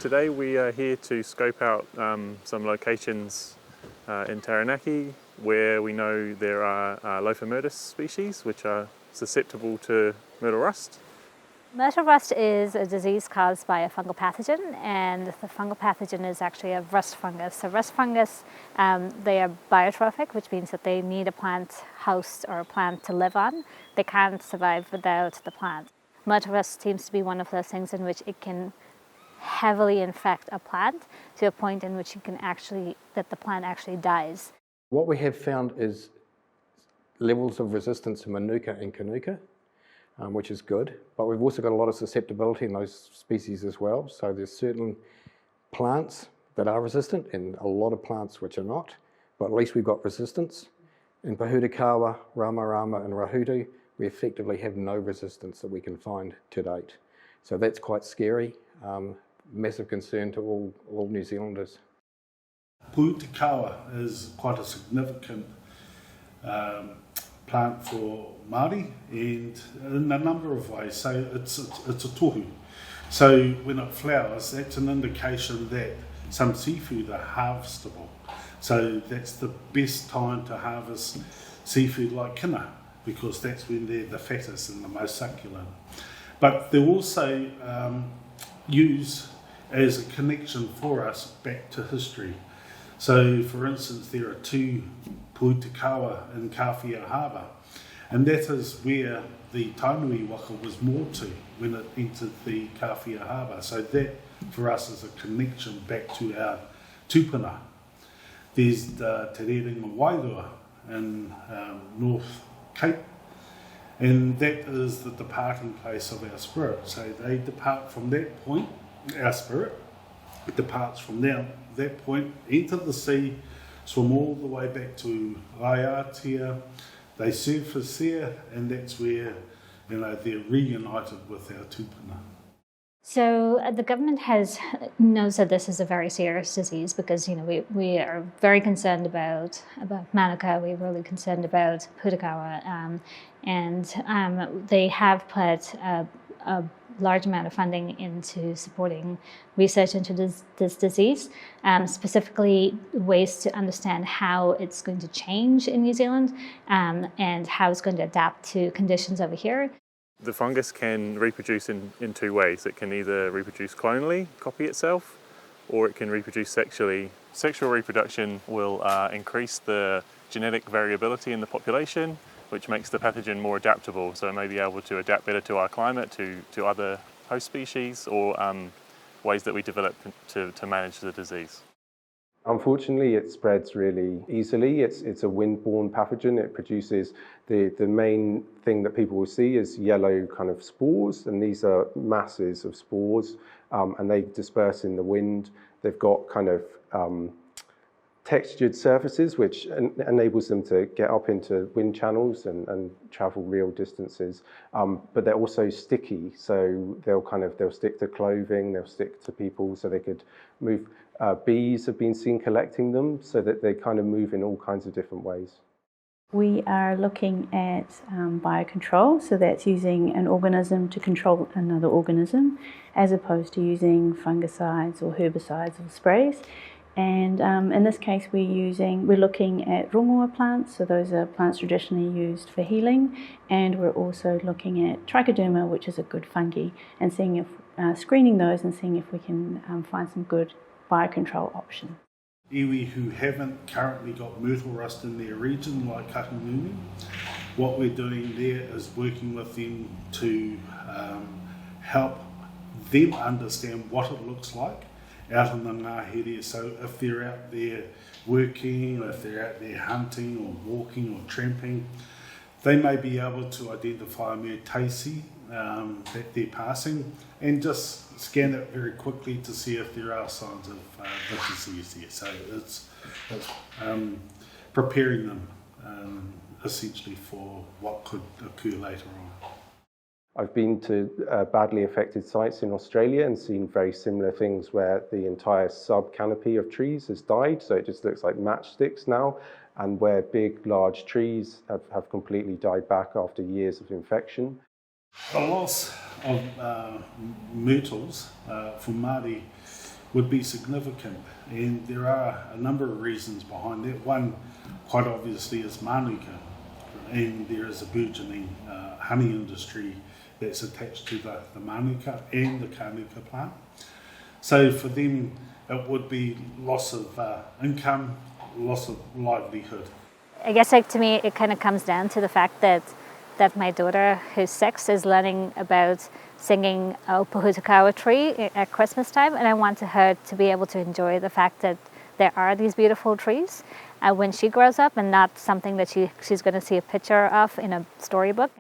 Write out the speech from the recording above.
Today we are here to scope out some locations in Taranaki where we know there are Lophomertus species which are susceptible to Myrtle Rust. Myrtle Rust is a disease caused by a fungal pathogen, and the fungal pathogen is actually a rust fungus. So rust fungus, they are biotrophic, which means that they need a plant host or a plant to live on. They can't survive without the plant. Myrtle Rust seems to be one of those things in which it can heavily infect a plant to a point in which that the plant actually dies. What we have found is levels of resistance to mānuka and kanuka, which is good, but we've also got a lot of susceptibility in those species as well. So there's certain plants that are resistant and a lot of plants which are not, but at least we've got resistance. In pōhutukawa, rama, and rahutu, we effectively have no resistance that we can find to date. So that's quite scary. Massive concern to all New Zealanders. Pōhutukawa is quite a significant plant for Māori, and in a number of ways. So it's a tohu. So when it flowers, that's an indication that some seafood are harvestable. So that's the best time to harvest seafood like kina, because that's when they're the fattest and the most succulent. But they're also used as a connection for us back to history. So for instance, there are two pōhutukawa in Kawhia Harbour, and that is where the taonui waka was moored to when it entered the Kawhia Harbour. So that for us is a connection back to our tūpuna. There's the Te Rerenga Wairua in North Cape, and that is the departing place of our spirit. So they depart from that point, our spirit departs from that point, enter the sea, swim all the way back to Raiatea, they surface there, and that's where they're reunited with our tūpuna. So the government knows that this is a very serious disease because we are very concerned about mānuka. We're really concerned about pōhutukawa, and they have put a large amount of funding into supporting research into this disease, specifically ways to understand how it's going to change in New Zealand and how it's going to adapt to conditions over here. The fungus can reproduce in two ways. It can either reproduce clonally, copy itself, or it can reproduce sexually. Sexual reproduction will increase the genetic variability in the population, which makes the pathogen more adaptable. So it may be able to adapt better to our climate, to other host species, or ways that we develop to manage the disease. Unfortunately, it spreads really easily. It's a wind-borne pathogen. It produces, the main thing that people will see is yellow kind of spores, and these are masses of spores, and they disperse in the wind. They've got kind of textured surfaces, which enables them to get up into wind channels and travel real distances. But they're also sticky, so they'll stick to clothing, they'll stick to people, so they could move. Bees have been seen collecting them, so that they kind of move in all kinds of different ways. We are looking at biocontrol, so that's using an organism to control another organism, as opposed to using fungicides or herbicides or sprays. And in this case, we're looking at rongoa plants, so those are plants traditionally used for healing, and we're also looking at trichoderma, which is a good fungi, and screening those and seeing if we can find some good biocontrol option. Iwi who haven't currently got Myrtle Rust in their region, like Katununi, what we're doing there is working with them to help them understand what it looks like out in the ngahere. So if they're out there working, or if they're out there hunting or walking or tramping, they may be able to identify Myrtaceae that they're passing and just scan it very quickly to see if there are signs of the disease there. So it's preparing them essentially for what could occur later on. I've been to badly affected sites in Australia and seen very similar things where the entire sub-canopy of trees has died, so it just looks like matchsticks now, and where big, large trees have completely died back after years of infection. The loss of myrtles for Māori would be significant. And there are a number of reasons behind that. One, quite obviously, is mānuka. And there is a burgeoning honey industry that's attached to the mānuka and the kānuka plant. So for them, it would be loss of income, loss of livelihood. I guess like to me it kind of comes down to the fact that my daughter, who's 6, is learning about singing a pōhutukawa tree at Christmas time, and I wanted her to be able to enjoy the fact that there are these beautiful trees when she grows up, and not something that she's going to see a picture of in a storybook.